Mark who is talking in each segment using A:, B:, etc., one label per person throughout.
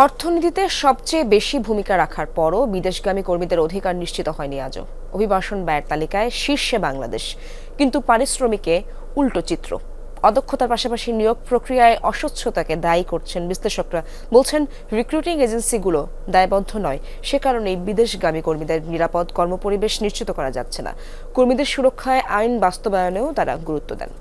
A: অর্থনীতিতে সবচেয়ে বেশি ভূমিকা রাখার পরও বিদেশগামী কর্মীদের অধিকার নিশ্চিত হয়নি আজও। অভিবাসন ব্যয়ের তালিকায় শীর্ষে বাংলাদেশ, কিন্তু পারিশ্রমিকে উল্টো চিত্র। অদক্ষতার পাশাপাশি নিয়োগ প্রক্রিয়ায় অস্বচ্ছতাকে দায়ী করছেন বিশ্লেষকরা। বলছেন, রিক্রুটিং এজেন্সিগুলো দায়বদ্ধ নয়, সে কারণেই বিদেশগামী কর্মীদের নিরাপদ কর্মপরিবেশ নিশ্চিত করা যাচ্ছে না। কর্মীদের সুরক্ষায় আইন বাস্তবায়নেও তারা গুরুত্ব দেন।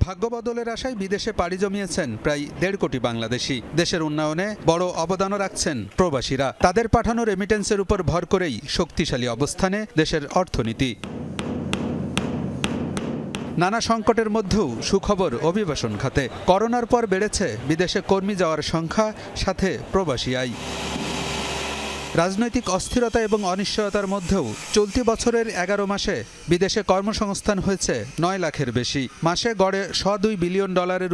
B: ভাগ্য বদলের আশায় বিদেশে পাড়ি জমিয়েছেন প্রায় 1.5 কোটি বাংলাদেশি। দেশের উন্নয়নে বড় অবদানও রাখছেন প্রবাসীরা। তাদের পাঠানো রেমিটেন্সের উপর ভর করেই শক্তিশালী অবস্থানে দেশের অর্থনীতি। নানা সংকটের মধ্যেও সুখবর অভিবাসন খাতে। করোনার পর বেড়েছে বিদেশে কর্মী যাওয়ার সংখ্যা, সাথে প্রবাসী আয়। রাজনৈতিক অস্থিরতা এবং অনিশ্চয়তার মধ্যেও চলতি বছরের 11 মাসে বিদেশে কর্মসংস্থান হয়েছে 9 লাখের বেশি। মাসে গড়ে $2 বিলিয়ন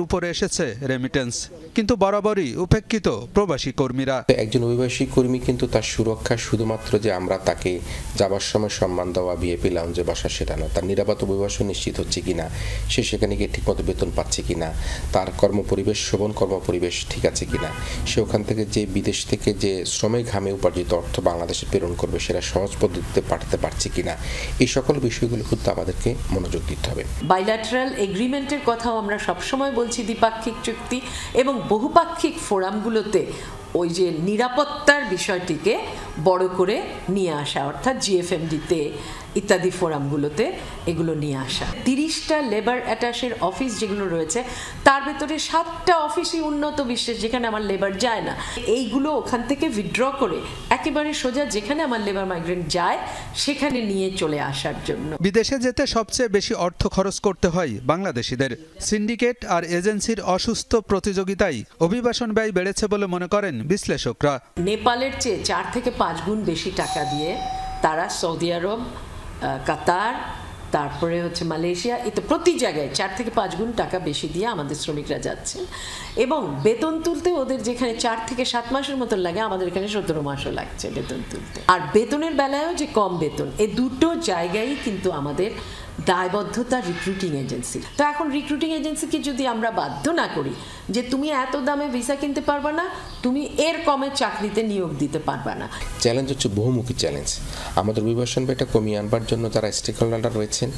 B: উপরে এসেছে রেমিটেন্স। কিন্তু বরাবরই উপেক্ষিত প্রবাসী কর্মীরা।
C: একজন অভিবাসী কর্মী কিন্তু তার সুরক্ষা শুধুমাত্র যে আমরা তাকে যাবার সময় সম্মান দেওয়া, ভিআইপি লাউঞ্জে বসা, সেটা না। তার নিরাপদ অভিবাসন নিশ্চিত হচ্ছে কিনা, সে সেখানে গিয়ে ঠিকমতো বেতন পাচ্ছে কিনা, তার কর্মপরিবেশ, শোভন কর্মপরিবেশ ঠিক আছে কিনা, সে ওখান থেকে যে বিদেশ থেকে যে শ্রমে ঘামে উপার্জিত অর্থ বাংলাদেশে প্রেরণ করবে সেটা সহজ পদ্ধতিতে পাঠাতে পারছে কিনা, এই সকল বিষয়গুলো কিন্তু আমাদেরকে মনোযোগ দিতে হবে।
D: বাইল্যাটারাল এগ্রিমেন্টের কথাও আমরা সবসময় বলছি, দ্বিপাক্ষিক চুক্তি এবং বহুপাক্ষিক ফোরামগুলোতে ওই যে নিরাপত্তার বিষয়টিকে বড় করে নিয়ে আসা, অর্থাৎ জিএফএমডিতে ইত্যাদি ফোরামগুলোতে এগুলো নিয়ে আসা। 30টা লেবার অ্যাটাশের অফিস যেগুলো রয়েছে, তার ভেতরে 7টা অফিসই উন্নত বিশ্বের, যেখানে আমার লেবার যায় না। এইগুলো ওখান থেকে উইথড্র করে একেবারে সোজা যেখানে আমার লেবার মাইগ্রেন্ট যায় সেখানে নিয়ে চলে আসার জন্য।
B: বিদেশে যেতে সবচেয়ে বেশি অর্থ খরচ করতে হয় বাংলাদেশিদের। সিন্ডিকেট আর এজেন্সির অসুস্থ প্রতিযোগিতায় অভিবাসন ব্যয় বেড়েছে বলে মনে করেন বিশ্লেষকরা।
D: নেপালের চেয়ে 4 থেকে 5 গুণ বেশি টাকা দিয়ে তারা সৌদি আরব, কাতার, তারপরে হচ্ছে মালয়েশিয়া, এতে প্রতি জায়গায় 4 থেকে 5 গুণ টাকা বেশি দিয়ে আমাদের শ্রমিকরা যাচ্ছেন। এবং বেতন তুলতে ওদের যেখানে 4 থেকে 7 মাসের মতো লাগে, আমাদের এখানে 17 মাসও লাগছে বেতন তুলতে। আর বেতনের বেলায়ও যে কম বেতন, এই দুটো জায়গায় কিন্তু আমাদের দায়বদ্ধতা রিক্রুটিং এজেন্সি। তো এখন রিক্রুটিং এজেন্সিকে যদি আমরা বাধ্য না করি যে তুমি এত দামে ভিসা কিনতে পারবে না, তুমি এর কমে চাকরিতে নিয়োগ দিতে পারবে না।
C: চ্যালেঞ্জ হচ্ছে বহুমুখী চ্যালেঞ্জ। আমাদের অভিবাসন ব্যয়টা কমিয়ে আনবার জন্য যারা স্টেক হোল্ডার রয়েছেন,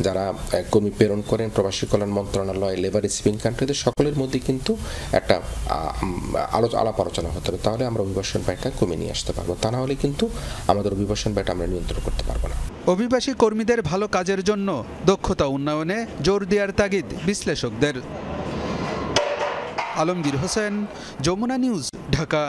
C: যারা কর্মী প্রেরণ করেন, প্রবাসী কল্যাণ মন্ত্রণালয়, লেবার রিসিভিং কান্ট্রিদের সকলের মধ্যে কিন্তু একটা আলাপ আলোচনা হতে হবে। তাহলে আমরা অভিবাসন ব্যয়টা কমিয়ে নিয়ে আসতে পারবো। তা না হলে কিন্তু আমাদের অভিবাসন ব্যয়টা আমরা নিয়ন্ত্রণ করতে পারবো না।
B: অভিবাসী কর্মীদের ভালো কাজের জন্য দক্ষতা উন্নয়নে জোর দেওয়ার তাগিদ বিশ্লেষকদের। আলমগীর হোসেন, যমুনা নিউজ, ঢাকা।